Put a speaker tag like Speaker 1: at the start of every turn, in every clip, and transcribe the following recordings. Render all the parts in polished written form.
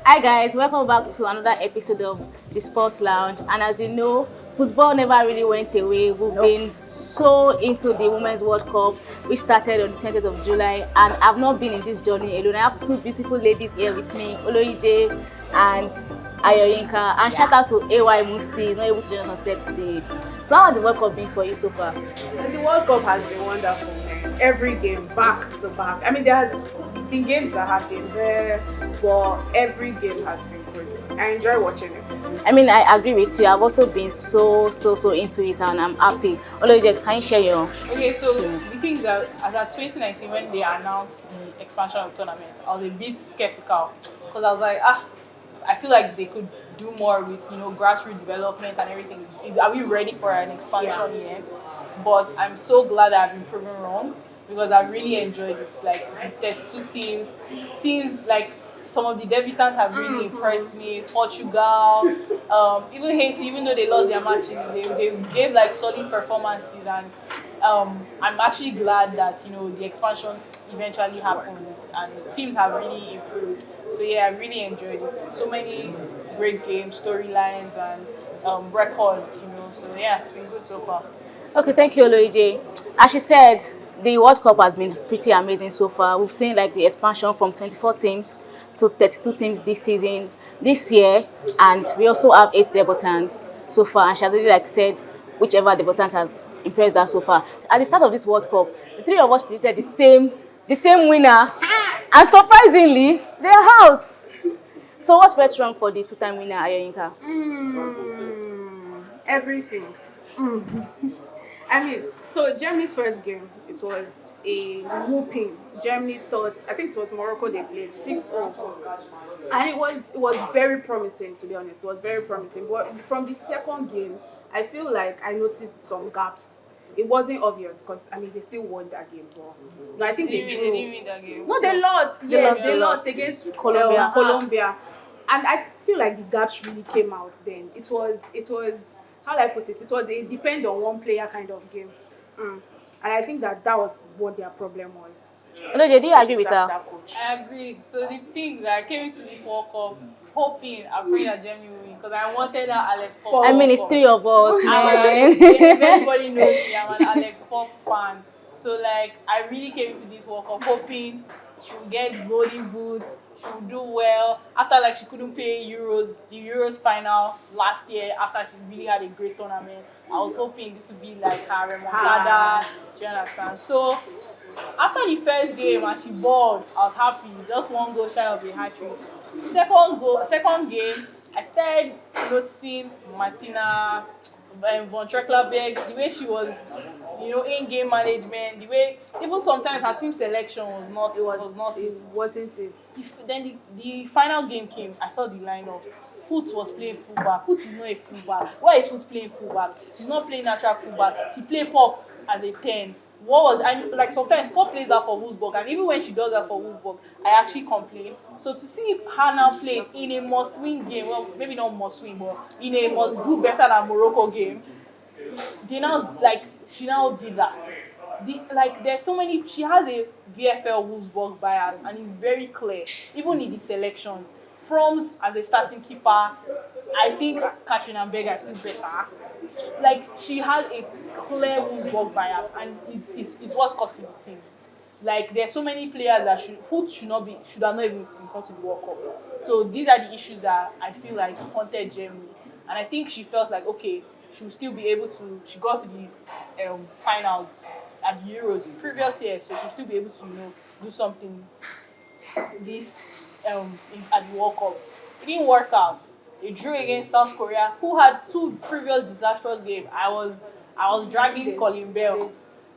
Speaker 1: Hi guys, welcome back to another episode of the Sports Lounge. And as you know, football never really went away. We've been so into the Women's World Cup, which started on the 20th of July. And I've not been in this journey alone. I have two beautiful ladies here with me, Olohije and Yinka. And shout out to AY Musi, he's not able to join us on set today. So how has the World Cup been for you so far?
Speaker 2: The World Cup has been wonderful, man. Every game, back to back. I mean, there has been games that have been there, but every game has been great. I enjoy watching it.
Speaker 1: I mean, I agree with you. I've also been so into it, and I'm happy. Olohije, can you share your
Speaker 3: Okay, so
Speaker 1: experience?
Speaker 3: the thing that as at 2019 when they announced the expansion of the tournament, I was a bit skeptical because I was like, I feel like they could do more with grassroots development and everything. Are we ready for an expansion yet? But I'm so glad that I've been proven wrong because I really enjoyed it. Like there's two teams like some of the debutants have really impressed me. Portugal, even Haiti, even though they lost their matches, they gave like solid performances, and I'm actually glad that the expansion eventually happened and teams have really improved. So yeah, I really enjoyed it. So many great games, storylines, and records. So yeah, it's been good so far.
Speaker 1: Okay, thank you, Olohije. As she said, the World Cup has been pretty amazing so far. We've seen like the expansion from 24 teams to 32 teams this year, and we also have 8 debutants so far. And she has already like said whichever debutant has impressed her so far. At the start of this World Cup, the three of us predicted the same winner, and surprisingly, they're out. So what's went wrong for the two-time winner, Yinka?
Speaker 2: Everything. I mean, so Germany's first game, it was a whooping. Germany thought, I think it was Morocco they played 6-0. And it was very promising, to be honest. It was very promising. But from the second game, I feel like I noticed some gaps. It wasn't obvious because I mean they still won that game. But no, I think they drew.
Speaker 3: They didn't win that game.
Speaker 2: No, they lost. They lost against
Speaker 1: Colombia.
Speaker 2: Colombia, and I feel like the gaps really came out. Then it was how do I put it? It was a depend on one player kind of game, and I think that was what their problem was.
Speaker 1: Olohije, do you agree with
Speaker 2: Sacked
Speaker 1: her?
Speaker 2: that coach.
Speaker 3: I agree. So the thing that I came into this World Cup hoping and praying that Germany will win because I wanted that Alex Pop.
Speaker 1: I mean, it's 3 of us, man.
Speaker 3: If everybody knows me, I'm an Alex Pop fan. So like I really came into this World Cup hoping she would get golden boots, she would do well. After like she couldn't play the Euros final last year after she really had a great tournament. I was hoping this would be like her remontada. Do you understand? So after the first game and she balled, I was happy. Just one goal shy of a hat-trick. Second game, I started noticing Martina von Trecklerberg, the way she was, in-game management, the way even sometimes her team selection was not.
Speaker 2: It wasn't it.
Speaker 3: Then the final game came. I saw the lineups. Hoot was playing fullback. Hoot is not a fullback. Why is Hoot playing fullback? She's not playing natural fullback. She played Pop as a 10. Like sometimes Pop plays that for Wolfsburg, and even when she does that for Wolfsburg, I actually complain. So to see her now play it in a must-win game, well, maybe not must-win, but in a must-do better than Morocco game, she now did that. There's so many. She has a VFL Wolfsburg bias, and it's very clear, even in the selections. Froms as a starting keeper, I think Katrina Berger is still better. Like she has a clear Wolfsburg bias, and it's what's costing the team. Like there's so many players that should have not even been called to the World Cup. So these are the issues that I feel like haunted Germany, and I think she felt like okay, she will still be able to. She got to the finals at the Euros previous year, so she'll still be able to do something this at the World Cup. It didn't work out. They drew against South Korea, who had 2 previous disastrous games. I was dragging Colin Bell.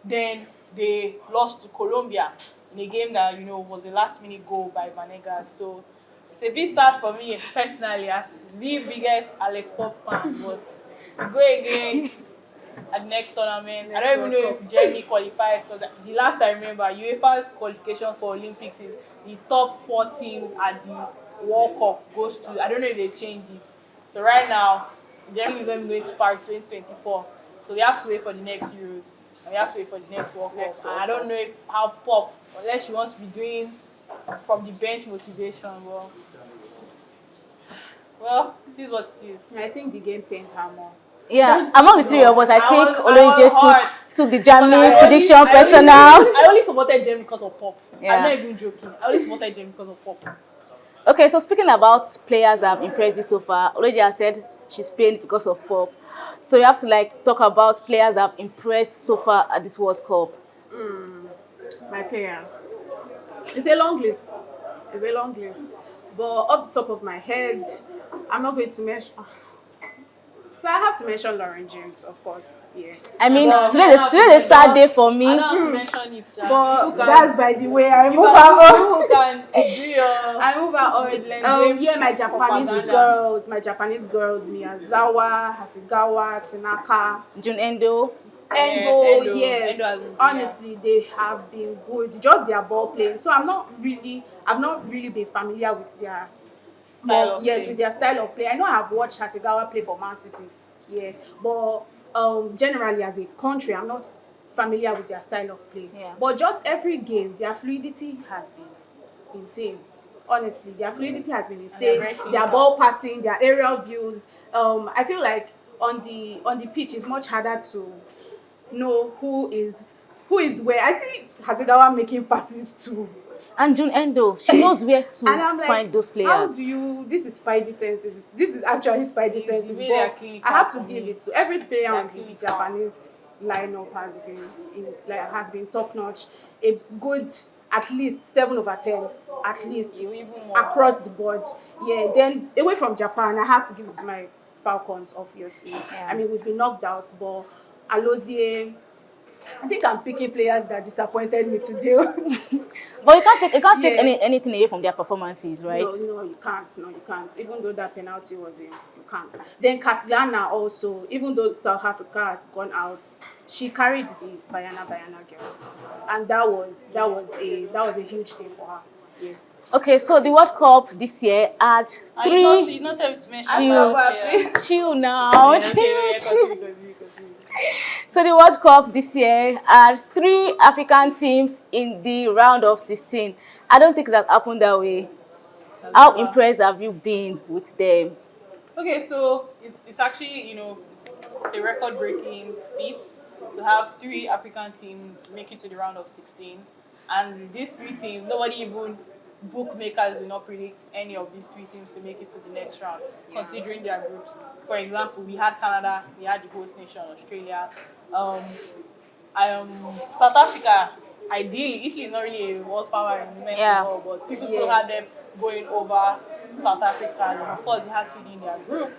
Speaker 3: Then they lost to Colombia in a game that was a last-minute goal by Vanegas. So it's a bit sad for me personally as the biggest Alex Pop fan. But we go again at the next tournament. I don't even know if Germany qualifies because the last I remember, UEFA's qualification for Olympics is the top 4 teams at the World Cup goes to. I don't know if they changed it. So right now, Germany is going to go to Paris 2024. So we have to wait for the next Euros. And we have to wait for the next World Cup. And I don't know how Pop, unless she wants to be doing from the bench motivation, well, Well, it is what it is.
Speaker 2: I think the game pained her more.
Speaker 1: Yeah, among the three of us, I think
Speaker 3: I
Speaker 1: Olohije
Speaker 3: was hurt.
Speaker 1: took the Germany
Speaker 3: I
Speaker 1: prediction
Speaker 3: only-
Speaker 1: personal.
Speaker 3: I only supported Jem because of Pop.
Speaker 1: Yeah.
Speaker 3: I'm not even joking. I only supported Jem because of Pop.
Speaker 1: Okay, so speaking about players that have impressed you so far, Olohije has said she's pained because of Pop. So you have to like talk about players that have impressed so far at this World Cup.
Speaker 2: My players. It's a long list. It's a long list. But off the top of my head, I'm not going to mention. So I have to mention Lauren James, of course. Yeah.
Speaker 1: I mean,
Speaker 3: But-
Speaker 1: today's a sad day for me.
Speaker 3: I don't have to mention it.
Speaker 2: But that's by the way I move
Speaker 3: You
Speaker 2: on.
Speaker 3: can do your.
Speaker 2: I move on.
Speaker 3: James
Speaker 2: Yeah, my Japanese
Speaker 3: propaganda.
Speaker 2: girls, Miyazawa, Hasegawa, Tanaka,
Speaker 1: Jun Endo.
Speaker 2: Endo,
Speaker 3: Endo.
Speaker 2: yes.
Speaker 3: Endo has been-
Speaker 2: Honestly, they have been good. Just their ball playing. So I've not really been familiar with their
Speaker 3: Style of
Speaker 2: yes,
Speaker 3: play.
Speaker 2: with their style of play. I know I've watched Hasegawa play for Man City. Yeah. But generally as a country, I'm not familiar with their style of play.
Speaker 1: Yeah.
Speaker 2: But just every game, their fluidity has been insane. Honestly, their fluidity has been insane.
Speaker 3: very
Speaker 2: Their
Speaker 3: clinical.
Speaker 2: ball passing, their aerial views. I feel like on the pitch, it's much harder to know who is where. I see Hasegawa making passes too.
Speaker 1: And Jun Endo, she knows where
Speaker 2: And
Speaker 1: to
Speaker 2: I'm like,
Speaker 1: find those
Speaker 2: how
Speaker 1: players.
Speaker 2: do you? This is spidey senses. This is actually spidey senses.
Speaker 3: way they are
Speaker 2: But
Speaker 3: clinical
Speaker 2: I have to
Speaker 3: for
Speaker 2: give
Speaker 3: me.
Speaker 2: it to every player
Speaker 3: They are
Speaker 2: on the
Speaker 3: clinical.
Speaker 2: Japanese lineup has been top notch. A good at least 7/10, at least
Speaker 3: You even more.
Speaker 2: across the board. Yeah. Then away from Japan, I have to give it to my Falcons. Obviously,
Speaker 1: Yeah.
Speaker 2: I mean we've been knocked out, but Alozie. I think I'm picking players that disappointed me today.
Speaker 1: But you can't take
Speaker 2: Yeah.
Speaker 1: anything away from their performances, right?
Speaker 2: No, you can't. No, you can't. Even though that penalty was in, you can't. Then Katlana also, even though South Africa has gone out, she carried the Bayana girls, and that was a huge thing for her. Yeah.
Speaker 1: Okay, so the World Cup this year had
Speaker 3: And you know,
Speaker 1: three.
Speaker 3: you not tell me to mention
Speaker 1: Chill,
Speaker 3: my player.
Speaker 1: chill now.
Speaker 3: Yeah,
Speaker 1: chill,
Speaker 3: okay, yeah,
Speaker 1: chill.
Speaker 3: continue.
Speaker 1: So the World Cup this year had 3 African teams in the round of 16. I don't think that happened that way. How impressed have you been with them?
Speaker 3: Okay, so it's actually, it's a record-breaking feat to have 3 African teams make it to the round of 16. And these 3 teams, nobody even bookmakers will not predict any of these 3 teams to make it to the next round, considering their groups. For example, we had Canada, we had the host nation, Australia. South Africa, ideally, Italy is not really a world power in women's
Speaker 1: Yeah.
Speaker 3: football, but people still had them going over South Africa. And of course, they had Sweden in their group.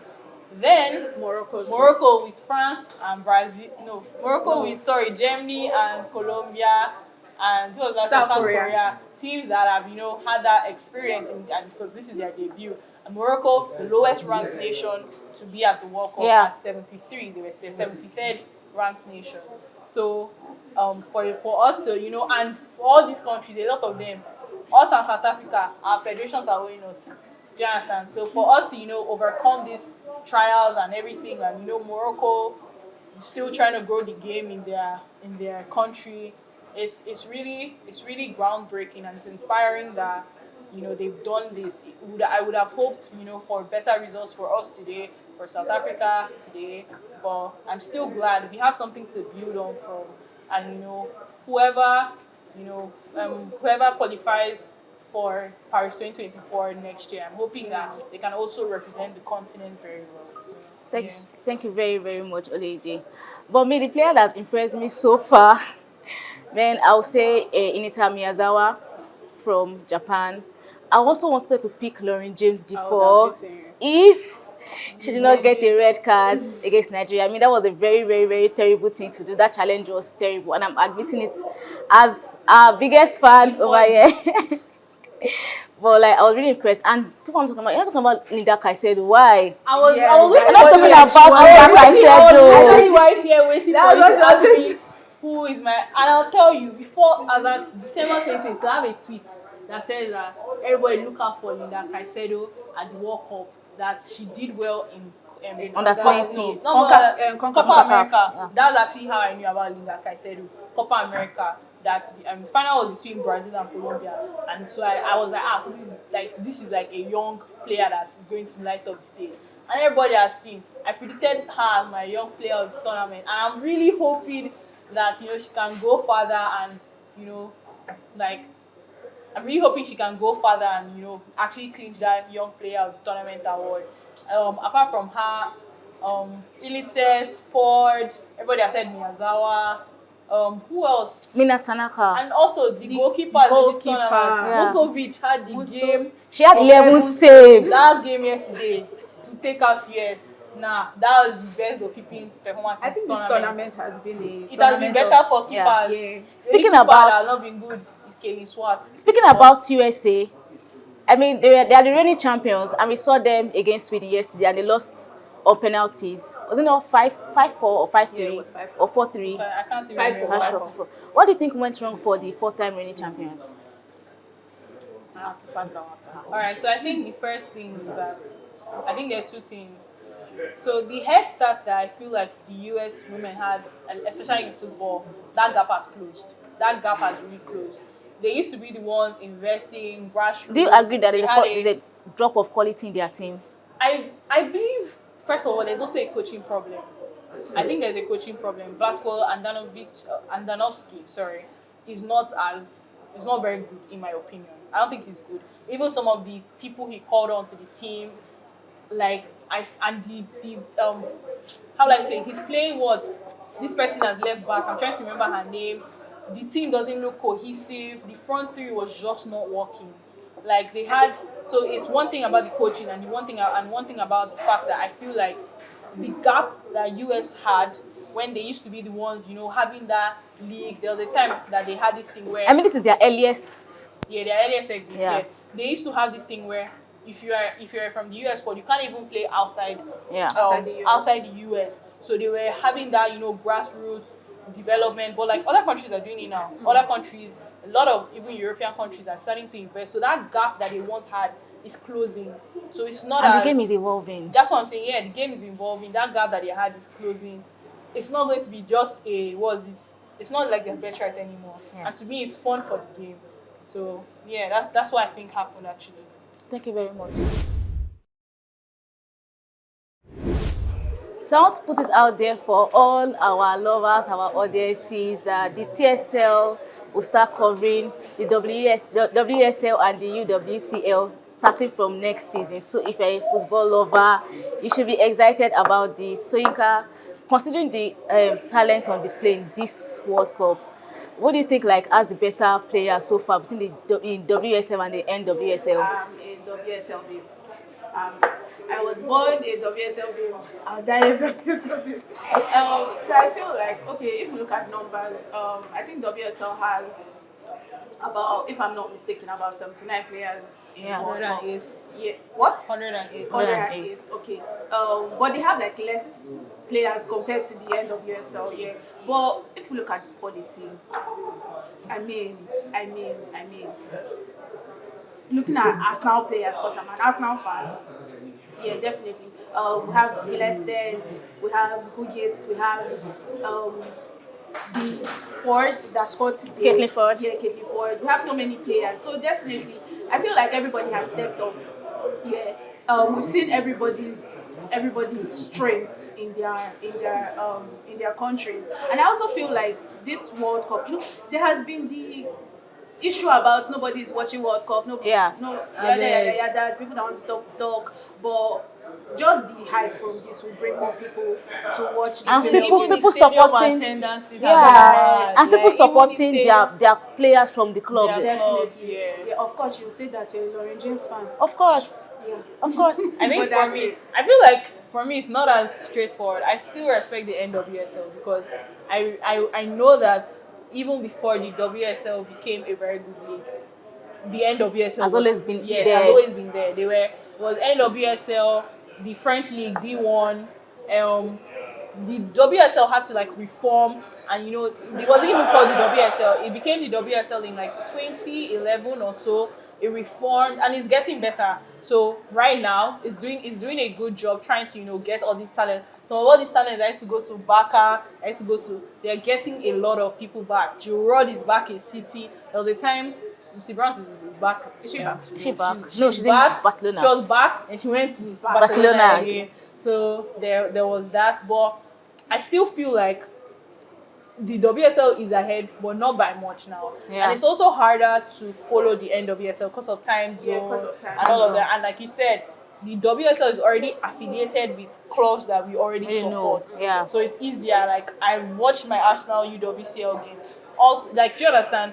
Speaker 3: Then Morocco with France and Brazil. No, Morocco with Germany and Colombia and who was that?
Speaker 2: South
Speaker 3: South
Speaker 2: Korea.
Speaker 3: Korea. Teams that have had that experience and because this is their debut. And Morocco, the lowest ranked nation to be at the World Cup
Speaker 1: Yeah.
Speaker 3: at 73. They were the 73rd ranked nation. So for us to and for all these countries, a lot of them, us and South Africa, our federations are owing us. Do you understand? So for us to overcome these trials and everything, and Morocco still trying to grow the game in their country, it's really groundbreaking, and it's inspiring that they've done this. I would have hoped for better results for us today, for South Africa today, but I'm still glad we have something to build on from, and whoever qualifies for Paris 2024 next year, I'm hoping that they can also represent the continent very well. So,
Speaker 1: Thank you very, very much, Olohije. But me, the player that impressed me so far, then I'll say Inita Miyazawa from Japan. I also wanted to pick Lauren James before if she did not get a red card against Nigeria. I mean, that was a very, very, very terrible thing to do. That challenge was terrible, and I'm admitting it as our biggest fan over here. But like, I was really impressed, and people are talking about Linda Caicedo. Why?
Speaker 3: I was
Speaker 1: I'm not talking about Linda
Speaker 3: I was
Speaker 1: Caicedo.
Speaker 3: actually right here waiting
Speaker 2: That
Speaker 3: for you
Speaker 2: was
Speaker 3: to
Speaker 2: what
Speaker 3: ask
Speaker 2: I
Speaker 3: me who is my. And I'll tell you, before, as at December 2020, I have a tweet that says that everybody look out for Linda Caicedo at the World Cup, that she did well in
Speaker 1: Under 20.
Speaker 3: Copa
Speaker 2: CONCACAF.
Speaker 3: America.
Speaker 1: Yeah.
Speaker 3: That's actually how I knew about Linda Caicedo. Copa America. that the final was between Brazil and Colombia, and so I was like, this is like a young player that is going to light up the stage. And everybody has seen. I predicted her as my young player of the tournament, and I'm really hoping that she can go further and like I'm really hoping she can go further and actually clinch that young player of the tournament award. Apart from her, Ilitses, Ford, everybody has said Miyazawa. Who else?
Speaker 1: Mina Tanaka.
Speaker 3: And also the goalkeepers in this tournament.
Speaker 1: Yeah.
Speaker 3: Musovic had the game.
Speaker 1: She had 11 saves.
Speaker 3: That game yesterday to take out US. That was the best goalkeeping performance.
Speaker 2: I think this tournament has been
Speaker 3: It has been better for keepers.
Speaker 2: Yeah.
Speaker 1: Speaking
Speaker 3: The only keeper
Speaker 1: about-
Speaker 3: that has not been good is Kelly Swart.
Speaker 1: Speaking about USA, I mean, they are the reigning champions, and we saw them against Sweden yesterday, and they lost on penalties. Wasn't it 5-4 or 5-3?
Speaker 2: Yeah, it was 5-4.
Speaker 1: Or 4-3?
Speaker 3: I can't even
Speaker 2: 5-4.
Speaker 3: remember.
Speaker 1: 5-4. What do you think went wrong for the four-time reigning champions?
Speaker 2: I have to pass that one to her.
Speaker 3: Alright, so I think the first thing is that I think there are two things. So the head start that I feel like the US women had, especially in football, that gap has closed. That gap has really closed. They used to be the ones investing grassroots.
Speaker 1: Do you agree that
Speaker 3: They
Speaker 1: there's
Speaker 3: had
Speaker 1: a drop of quality in their team?
Speaker 3: I believe, first of all, there's also a coaching problem. I think there's a coaching problem. Vasco Andanovsky, is not very good in my opinion. I don't think he's good. Even some of the people he called on to the team, how will I say, he's playing what this person has left back. I'm trying to remember her name. The team doesn't look cohesive. The front three was just not working. Like they had, so it's one thing about the coaching and one thing about the fact that I feel like the gap that US had when they used to be the ones, having that league. There was a time that they had this thing where
Speaker 1: I mean, this is their earliest.
Speaker 3: their earliest exit.
Speaker 1: Yeah.
Speaker 3: They used to have this thing where if you're from the US squad, you can't even play outside
Speaker 2: Outside
Speaker 3: the US. So they were having that, grassroots development. But like other countries are doing it now. Other countries, a lot of even European countries are starting to invest. So that gap that they once had is closing. So it's not
Speaker 1: And
Speaker 3: as,
Speaker 1: the game is evolving.
Speaker 3: that's what I'm saying. Yeah, the game is evolving. That gap that they had is closing. It's not going to be just it's not like they're better at anymore.
Speaker 1: Yeah.
Speaker 3: And to me, it's fun for the game. So yeah, that's what I think happened actually.
Speaker 1: Thank you very much. So I want to put this out there for all our lovers, our audiences, that the TSL will start covering the WSL and the UWCL starting from next season. So if you're a football lover, you should be excited about this. So Yinka, considering the talent on display in this World Cup, what do you think as the better player so far between the WSL and the NWSL?
Speaker 2: I'm a WSL babe. I was born a WSL babe. I'll die a WSL babe. So I feel like, okay, if you look at numbers, I think WSL has about, if I'm not mistaken, about 79 players in the World Cup.
Speaker 3: 108.
Speaker 2: Yeah. What?
Speaker 3: 108.
Speaker 2: 108. Okay. But they have less players compared to the NWSL. Yeah. But if you look at the quality, I mean, looking at Arsenal players, because I'm an Arsenal fan. Yeah, definitely. We have Lested, we have Huggins, we have the Ford that scored today.
Speaker 1: Caitlin Ford.
Speaker 2: Yeah, Caitlin Ford. We have so many players. So definitely, I feel like everybody has stepped up. Yeah. We've seen everybody's strengths in their countries, and I also feel like this World Cup, there has been the issue about nobody is watching World Cup. People that want to talk, but just the hype from this will bring more people to watch the
Speaker 1: And
Speaker 2: film.
Speaker 1: people supporting, and people supporting their players from the club.
Speaker 3: Yeah.
Speaker 2: Definitely.
Speaker 3: Yeah.
Speaker 2: Of course, you say that you're a Lauren James fan.
Speaker 1: Of course,
Speaker 2: Yeah.
Speaker 1: of course.
Speaker 3: I think
Speaker 2: But that's
Speaker 3: for me,
Speaker 2: it.
Speaker 3: I feel like for me it's not as straightforward. I still respect the NWSL because I know that even before the WSL became a very good league, the NWSL
Speaker 1: Has always been
Speaker 3: yes,
Speaker 1: there.
Speaker 3: has always been there. Was NWSL, the French league D1, the WSL had to reform, and it wasn't even called the WSL. It became the WSL in 2011 or so. It reformed and it's getting better. So right now, it's doing a good job trying to get all these talents. So all these talents I used to go to Barca, I used to go to. They're getting a lot of people back. Joe Rod is back in City. There was a time Lucy Brown is back.
Speaker 2: Is she back?
Speaker 1: Is she back?
Speaker 3: She's,
Speaker 1: No,
Speaker 3: she's
Speaker 1: she's in
Speaker 3: back.
Speaker 1: Barcelona.
Speaker 3: She was back and she went to
Speaker 1: Barcelona.
Speaker 3: Barcelona again. So there was that, but I still feel like the WSL is ahead, but not by much now.
Speaker 1: Yeah.
Speaker 3: And it's also harder to follow the NWSL because of time zone
Speaker 2: because of time
Speaker 3: and all
Speaker 1: zone.
Speaker 3: of that. And like you said, the WSL is already affiliated with clubs that we already support.
Speaker 1: Yeah.
Speaker 3: So it's easier. Like I watched my Arsenal UWCL game. Also, like, do you understand?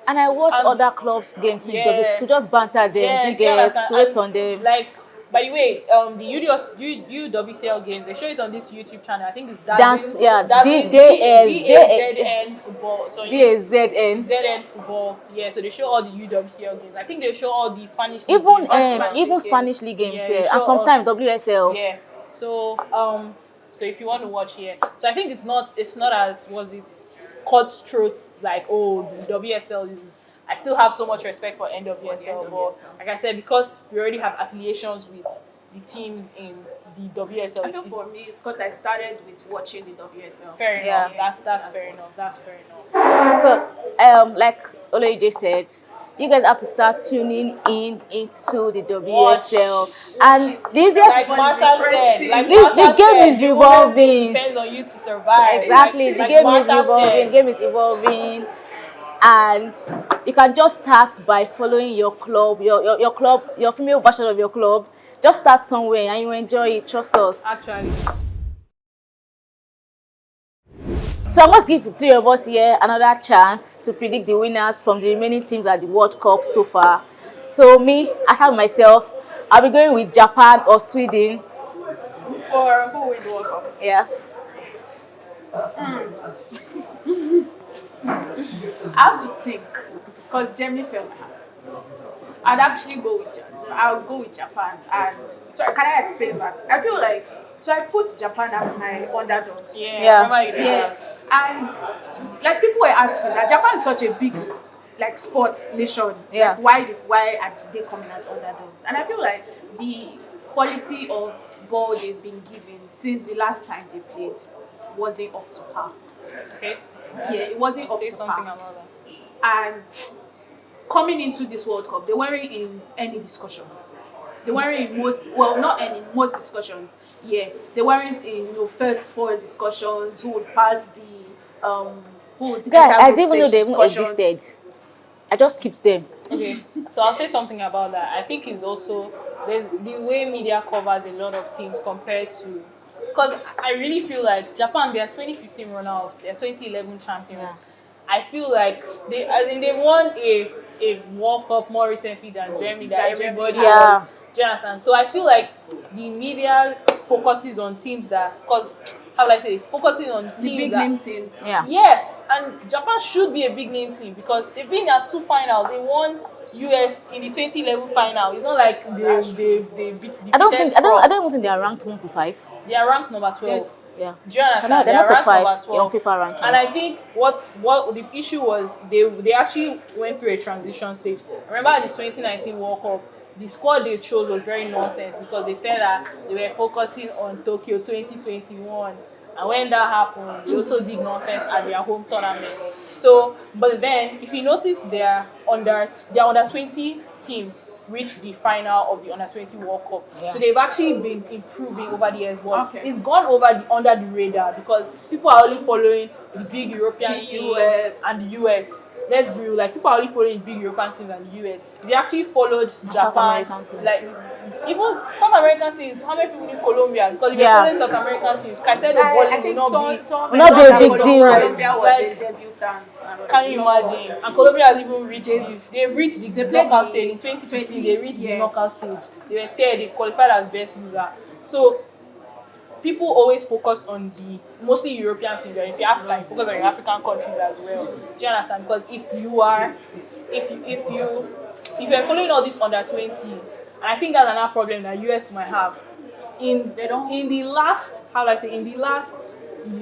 Speaker 1: And I watch
Speaker 3: And-
Speaker 1: other clubs games to just banter them,
Speaker 3: Yeah,
Speaker 1: to
Speaker 3: do you
Speaker 1: get
Speaker 3: understand?
Speaker 1: sweat
Speaker 3: And,
Speaker 1: on them.
Speaker 3: Like, by the way, the UWCL games, they show it on this YouTube channel. I think it's
Speaker 1: Dance, yeah,
Speaker 3: DAZN football. So
Speaker 1: DAZN.
Speaker 3: ZN football. Yeah, so they show all the UWCL games. I think they show all the Spanish league
Speaker 1: Even
Speaker 3: games, Spanish
Speaker 1: even
Speaker 3: league
Speaker 1: Spanish
Speaker 3: games.
Speaker 1: league games,
Speaker 3: Yeah, they
Speaker 1: yeah,
Speaker 3: show
Speaker 1: and sometimes WSL.
Speaker 3: Yeah. So so if you want to watch here, so I think it's not as cutthroat like, oh, the WSL is. I still have so much respect for NWSL, but like I said, because we already have affiliations with the teams in the WSL,
Speaker 2: I feel for me, it's because I started with watching the WSL.
Speaker 3: fair
Speaker 1: Yeah.
Speaker 3: enough. That's fair enough. That's fair enough.
Speaker 1: So, like Olohije said, you guys have to start tuning into the WSL. And this is
Speaker 3: Like Martha said, like
Speaker 1: the
Speaker 3: Martha
Speaker 1: game
Speaker 3: said,
Speaker 1: is
Speaker 3: the women's
Speaker 1: revolving.
Speaker 3: game depends on you to survive.
Speaker 1: Exactly,
Speaker 3: Like
Speaker 1: the game is
Speaker 3: Martha
Speaker 1: revolving.
Speaker 3: said.
Speaker 1: The game is evolving, and you can just start by following your club, your club, your female version of your club. Just start somewhere and you enjoy it. Trust us.
Speaker 3: Actually,
Speaker 1: So I must give the three of us here another chance to predict the winners from the remaining teams at the World Cup so far. So me, I have myself, I'll be going with Japan or Sweden.
Speaker 2: Or who will the World Cup?
Speaker 1: Yeah.
Speaker 2: I have to think, because Germany fell my heart. I'd actually go with Japan. I'll go with Japan. And sorry, can I explain that? I feel like, so I put Japan as my underdogs.
Speaker 3: yeah. Remember you did
Speaker 2: Yeah,
Speaker 3: that.
Speaker 2: and like people were asking that Japan is such a big like sports nation.
Speaker 1: Yeah.
Speaker 2: Like, why are they coming as underdogs? And I feel like the quality of ball they've been given since the last time they played wasn't up to par.
Speaker 3: Okay.
Speaker 2: Yeah, it wasn't up
Speaker 3: Say
Speaker 2: to
Speaker 3: something
Speaker 2: par.
Speaker 3: about that.
Speaker 2: And coming into this World Cup, they weren't in any discussions. They weren't in most discussions. Yeah, they weren't in first four discussions. Who would pass the who would
Speaker 1: Guys,
Speaker 2: enter
Speaker 1: I
Speaker 2: group
Speaker 1: didn't even know
Speaker 2: stage
Speaker 1: they even
Speaker 2: discussions.
Speaker 1: existed. I just skipped them.
Speaker 3: Okay, so I'll say something about that. I think it's also the way media covers a lot of teams compared to, because I really feel like Japan, they are 2015 runners-ups, they are 2011 champions.
Speaker 1: Yeah.
Speaker 3: I feel like they won a World Cup more recently than Germany, that everybody
Speaker 1: Yeah.
Speaker 3: was. Do you understand? So I feel like the media focuses on teams that, because how will I say, focusing on teams
Speaker 2: The big
Speaker 3: that,
Speaker 2: name teams.
Speaker 1: Yeah.
Speaker 3: yes, and Japan should be a big name team because they've been at 2 finals. They won US in the 2011 final. It's not like they beat the
Speaker 1: I don't even think they are ranked 1 to 5.
Speaker 3: They are ranked number 12.
Speaker 1: Yeah.
Speaker 3: Do you understand?
Speaker 1: They're
Speaker 3: They
Speaker 1: not
Speaker 3: are
Speaker 1: top
Speaker 3: ranked number
Speaker 1: 5 on
Speaker 3: 12.
Speaker 1: FIFA rankings.
Speaker 3: And I think what the issue was, they actually went through a transition stage. I remember at the 2019 World Cup, the squad they chose was very nonsense because they said that they were focusing on Tokyo 2021. And when that happened, they also did nonsense at their home tournament. So, but then, if you notice, their under 20 team reached the final of the under 20 World Cup.
Speaker 1: Yeah.
Speaker 3: So they've actually been improving over the years. But
Speaker 2: Okay.
Speaker 3: it's gone under the radar because people are only following the big European
Speaker 2: The
Speaker 3: teams
Speaker 2: US.
Speaker 3: and the US. Let's be real, like people are only following big European teams and the US. They actually followed
Speaker 1: South
Speaker 3: Japan,
Speaker 1: American teams.
Speaker 3: like even South American teams. How many people in Colombia? Because if
Speaker 1: Yeah.
Speaker 3: you're following South American teams, Caicedo
Speaker 2: I
Speaker 3: bowling will
Speaker 2: think
Speaker 3: not
Speaker 2: some
Speaker 3: be.
Speaker 2: some
Speaker 1: Will not be a
Speaker 2: mentioned
Speaker 1: big
Speaker 2: that
Speaker 1: deal.
Speaker 2: Colombia was
Speaker 3: Like,
Speaker 2: a debutant.
Speaker 3: Can you imagine? And Colombia has even reached they've reached the
Speaker 2: played
Speaker 3: knockout
Speaker 2: the
Speaker 3: stage in 2015.
Speaker 2: 20,
Speaker 3: They reached the
Speaker 2: yeah.
Speaker 3: knockout stage. They were third. They qualified as best loser. So people always focus on the mostly European teams. And if you're African, you focus on your African countries as well. Do you understand? Because if you're following all this under 20, and I think that's another problem that US might have. In the last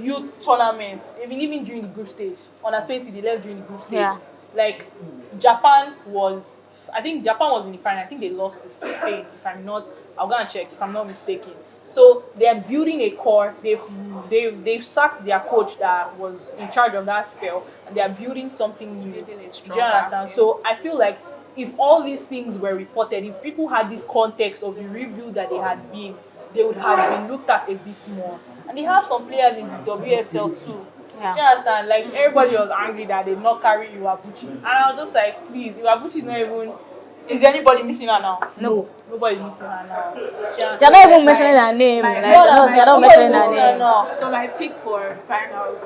Speaker 3: youth tournaments, even during the group stage, under 20 they left during the group stage.
Speaker 1: Yeah.
Speaker 3: Like Japan was I think Japan was in the final. I think they lost to Spain. If I'm not, I'm gonna check. If I'm not mistaken. So they are building a core. They've sacked their coach that was in charge of that spell, and they are building something new.
Speaker 2: Building it
Speaker 3: Do you understand?
Speaker 2: yeah.
Speaker 3: So I feel like if all these things were reported, if people had this context of the rebuild that they had been, they would have been looked at a bit more. And they have some players in the WSL too.
Speaker 1: Yeah.
Speaker 3: Do you understand? Like everybody was angry that they did not carry Iwabuchi. And I was just like, please, Iwabuchi is not even. Is anybody missing her now?
Speaker 1: No.
Speaker 3: Nobody's missing her now. Do you understand?
Speaker 1: They're not even mentioning her name.
Speaker 2: My-
Speaker 1: Like,
Speaker 2: Do you understand?
Speaker 1: they're not
Speaker 3: Nobody's
Speaker 1: mentioning her
Speaker 3: missing her
Speaker 1: name.
Speaker 3: now.
Speaker 2: So my pick for final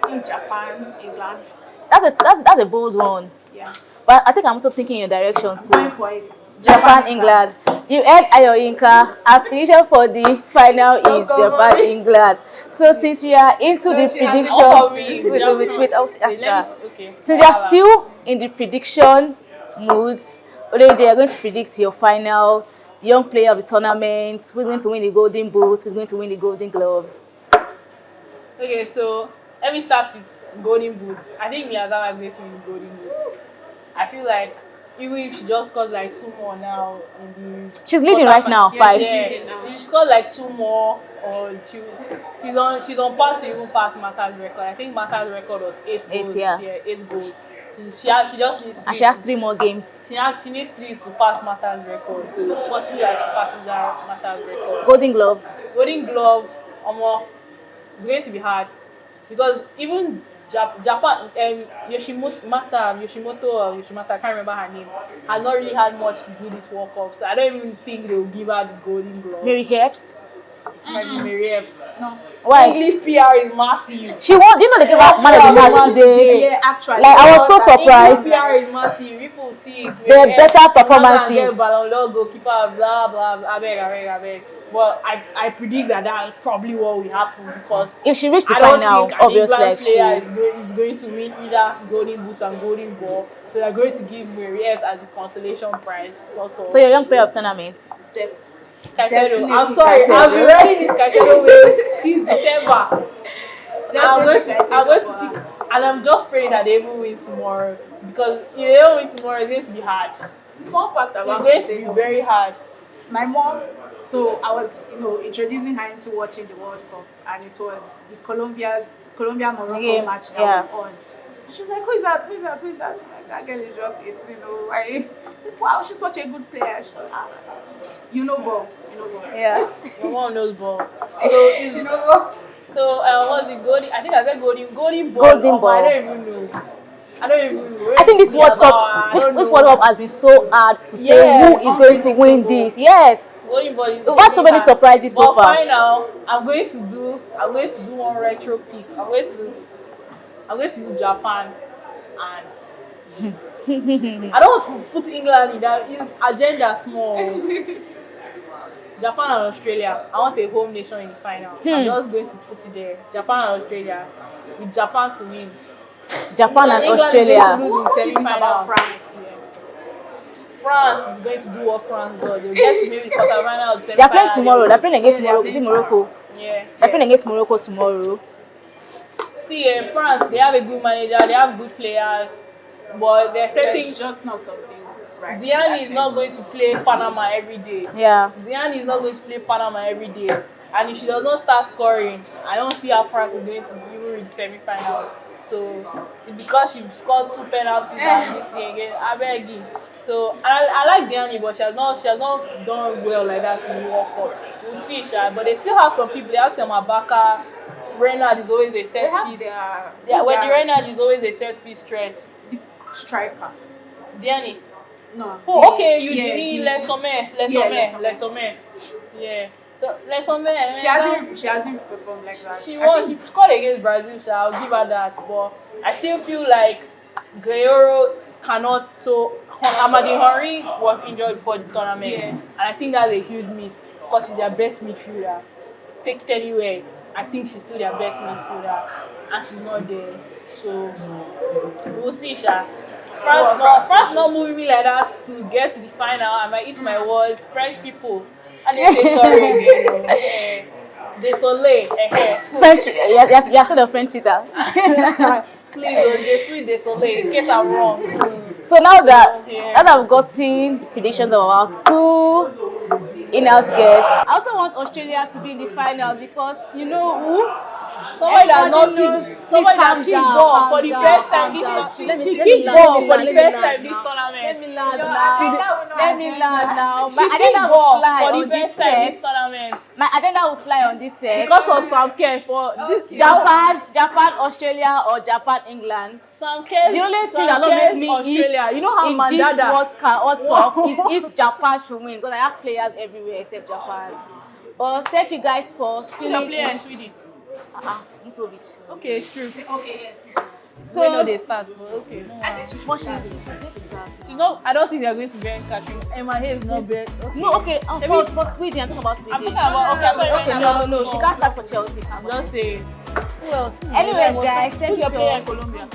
Speaker 2: in Japan, England.
Speaker 1: That's a bold one.
Speaker 2: Yeah.
Speaker 1: But I think I'm also thinking in your direction
Speaker 2: Going
Speaker 1: too.
Speaker 2: for it.
Speaker 1: Japan, England. You heard Ayo Yinka. Our prediction for the final is
Speaker 2: Don't go
Speaker 1: Japan,
Speaker 2: worry.
Speaker 1: England. So since we are into the
Speaker 2: she has
Speaker 1: prediction,
Speaker 3: all worry.
Speaker 1: wait, I'll ask her.
Speaker 3: Okay.
Speaker 1: Since you are still in the prediction mood, Olohije, you're going to predict your final young player of the tournament, who's going to win the Golden Boot, who's going to win the Golden Glove.
Speaker 3: Okay, so let me start with Golden Boots. I think Miyazawa is going to win Golden Boots. I feel like even if she just scores like 2 more now in the
Speaker 1: She's leading right now,
Speaker 2: Yeah,
Speaker 1: 5.
Speaker 2: she's leading now.
Speaker 3: if she scores like 2 more, or she's on path to even pass Martha's record. I think Martha's record was 8 goals.
Speaker 1: yeah.
Speaker 3: 8 goals. She just needs
Speaker 1: And she has 3 more games.
Speaker 3: she needs 3 to pass Martha's record. So it's possible that she passes that Martha's record.
Speaker 1: Golden Glove.
Speaker 3: Golden Glove, it's going to be hard because even Japan, Yoshimoto, I can't remember her name, has not really had much to do this World Cup. So I don't even think they will give her the Golden Glove.
Speaker 1: Mary Herbs.
Speaker 3: It might be Mary Epps.
Speaker 2: No.
Speaker 1: Why?
Speaker 3: English PR is massive.
Speaker 1: She won. You know they gave her man of the match today.
Speaker 2: Yeah, actually.
Speaker 1: Like, I was so surprised.
Speaker 3: English PR is massive. People see it.
Speaker 1: Their
Speaker 3: Mary
Speaker 1: better
Speaker 3: Epps,
Speaker 1: performances.
Speaker 3: Get Ballon d'Or, goalkeeper, blah blah blah. I beg. But I predict that's probably what will happen because
Speaker 1: If she reached the
Speaker 3: I don't
Speaker 1: final,
Speaker 3: think an
Speaker 1: obviously,
Speaker 3: England
Speaker 1: like
Speaker 3: player is going to win either Golden Boot and Golden Ball. So they're going to give Mary Epps as the consolation prize, sort of.
Speaker 1: So your young player of tournament.
Speaker 3: Caicedo.
Speaker 2: Definitely
Speaker 3: I'm sorry,
Speaker 2: Caicedo.
Speaker 3: I've been riding this Caicedo way since December. I'm going to stick, and I'm just praying that they even win tomorrow because if they don't win tomorrow, it's going to be hard.
Speaker 2: Fun fact
Speaker 3: It's
Speaker 2: about
Speaker 3: going to be very hard.
Speaker 2: my mom, so I was, introducing her into watching the World Cup, and it was the Colombia-Morocco
Speaker 1: Yeah,
Speaker 2: match that
Speaker 1: yeah.
Speaker 2: was on. And she was like, who is that? I'm like, that girl is just 18, I said, wow, she's such a good player. She said, you know ball.
Speaker 1: Yeah.
Speaker 3: My mom knows ball. So it's
Speaker 2: You know ball.
Speaker 3: So what's the golden? I think I said golden ball.
Speaker 1: Golden
Speaker 3: I
Speaker 1: ball.
Speaker 3: don't even know.
Speaker 1: I think this World Cup, this World Cup has been so hard to say
Speaker 3: Yeah,
Speaker 1: who is going to win this. Yes.
Speaker 3: Golden ball is
Speaker 1: We've had so many
Speaker 3: hard.
Speaker 1: surprises so
Speaker 3: But
Speaker 1: far.
Speaker 3: fine now, I'm going to do one retro pick. I'm going to do Japan and I don't want to put England in that. His agenda small. Japan and Australia. I want a home nation in the final. I'm just going to put it there. Japan and Australia. With Japan to win.
Speaker 1: Japan and
Speaker 3: England is
Speaker 1: Australia.
Speaker 3: going to lose
Speaker 2: What do you
Speaker 3: in
Speaker 2: think about
Speaker 3: semi-final.
Speaker 2: France?
Speaker 3: France is going to do what France does. They'll get to maybe the quarterfinal or the
Speaker 1: They're playing
Speaker 3: semi-final.
Speaker 1: tomorrow. They're playing against
Speaker 2: Yeah,
Speaker 1: Morocco.
Speaker 2: they're
Speaker 1: Is it
Speaker 2: playing
Speaker 1: Morocco?
Speaker 3: Yeah.
Speaker 1: They're playing against Morocco tomorrow.
Speaker 3: See, France, they have a good manager, they have good players, but they're setting.
Speaker 2: There's just not something right.
Speaker 3: Diane is not going to play Panama every day.
Speaker 1: Yeah.
Speaker 3: Diane is not going to play Panama every day. And if she does not start scoring, I don't see how France is going to even reach semi-final. So it's because she scored 2 penalties and this thing again. I beg you. So I like Diane, but she has not done well like that in the World Cup. We'll see, Sha. But they still have some people. They have some Abaka. Renard is always a set piece. Yeah, when the Renard is always a set piece threat.
Speaker 2: Striker.
Speaker 3: Diane.
Speaker 2: No.
Speaker 3: Oh, okay, Eugenie,
Speaker 2: Yeah,
Speaker 3: Les Sommets. Yeah. So Les Sommets.
Speaker 2: She hasn't performed like that.
Speaker 3: She scored against Brazil, so I'll give her that. But I still feel like Guerrero cannot. So Amadi Henry was injured before the tournament, and I think that's a huge miss because she's their best midfielder. Take it anywhere, I think she's still their best midfielder, and she's not there. So we'll see, Sha. France not moving me like that to get to the final. I might eat my words. French people, and they say sorry again. Désolé.
Speaker 1: French. Yes, the French eater.
Speaker 3: Please, je suis désolé in case I'm wrong.
Speaker 1: So now that
Speaker 3: Yeah.
Speaker 1: now that I've gotten predictions of our two in-house guests, I also want Australia to be in the finals because you know who?
Speaker 3: Somebody that
Speaker 1: Everybody
Speaker 3: not
Speaker 1: knows.
Speaker 3: kick,
Speaker 1: Please
Speaker 3: somebody that
Speaker 1: calm
Speaker 3: kick
Speaker 1: down,
Speaker 3: ball
Speaker 1: calm
Speaker 3: for the
Speaker 1: down,
Speaker 3: first time
Speaker 1: calm
Speaker 3: this
Speaker 1: down.
Speaker 3: tournament.
Speaker 1: Let me
Speaker 3: She
Speaker 1: land,
Speaker 3: kick ball for the
Speaker 1: let me
Speaker 3: first
Speaker 1: land
Speaker 3: time this
Speaker 1: now.
Speaker 3: tournament.
Speaker 1: Let me land
Speaker 2: Your
Speaker 1: now.
Speaker 2: agenda will not
Speaker 1: Let me
Speaker 2: agenda.
Speaker 1: land now.
Speaker 3: She
Speaker 1: My
Speaker 3: kick
Speaker 1: agenda will
Speaker 3: ball
Speaker 1: fly
Speaker 3: for
Speaker 1: on
Speaker 3: the
Speaker 1: this
Speaker 3: first time this
Speaker 1: set.
Speaker 3: tournament.
Speaker 1: My agenda will fly on this set.
Speaker 3: Because of Sam Kerr for this
Speaker 1: Japan, Australia, or Japan, England.
Speaker 3: Sam Kerr's,
Speaker 1: The only thing
Speaker 3: Sam
Speaker 1: that don't make
Speaker 3: Kerr's
Speaker 1: me
Speaker 3: Australia.
Speaker 1: eat
Speaker 3: You know how
Speaker 1: in this
Speaker 3: Mandanda.
Speaker 1: World Cup is if Japan should win because I have players everywhere except Japan. But thank you guys for
Speaker 3: Who's your
Speaker 1: tuning
Speaker 3: player in
Speaker 1: in.
Speaker 3: Sweden?
Speaker 1: Musovic.
Speaker 3: Okay, it's true.
Speaker 2: Okay, yes.
Speaker 3: So, we know
Speaker 1: So,
Speaker 3: they start. But okay. No,
Speaker 2: I think she
Speaker 1: what
Speaker 2: should
Speaker 1: she's going to start.
Speaker 3: she's not. I don't think they're going to get catching. Emma Hayes is not bad. Okay.
Speaker 1: No, okay.
Speaker 3: Maybe-
Speaker 1: For Sweden, I'm talking about Sweden.
Speaker 3: I'm talking about. Okay,
Speaker 1: No. She can't start for Chelsea.
Speaker 3: I'm just saying. Who else?
Speaker 1: Anyways, guys, thank
Speaker 3: Who's
Speaker 1: you
Speaker 3: your player in
Speaker 1: for.
Speaker 3: Colombia?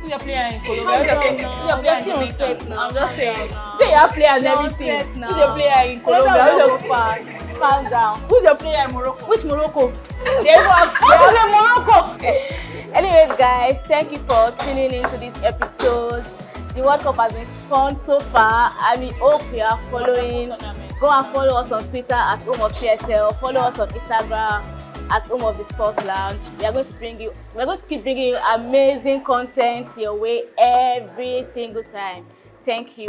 Speaker 3: Who's your player in Colombia?
Speaker 1: Calm
Speaker 3: Who's your
Speaker 1: down
Speaker 3: player?
Speaker 1: now.
Speaker 3: Who's your
Speaker 1: We
Speaker 3: player
Speaker 1: are
Speaker 3: in
Speaker 1: still on
Speaker 3: Jamaica?
Speaker 1: set now.
Speaker 3: I'm just
Speaker 1: Calm
Speaker 3: saying.
Speaker 1: down now.
Speaker 3: Say your player and
Speaker 1: You're on
Speaker 3: everything.
Speaker 1: set now.
Speaker 3: Who's your player in Colombia?
Speaker 1: Colombia
Speaker 3: Who's
Speaker 1: will
Speaker 3: your,
Speaker 1: go far. Calm down.
Speaker 3: who's your player in Morocco?
Speaker 1: Which Morocco?
Speaker 3: They even have
Speaker 1: What is a Morocco? Anyways, guys, thank you for tuning into this episode. The World Cup has been fun so far, and we hope you are following. Go and follow us on Twitter at Home of TSL. Follow us on Instagram at Home of the Sports Lounge. We're going to keep bringing you amazing content your way every single time. Thank you.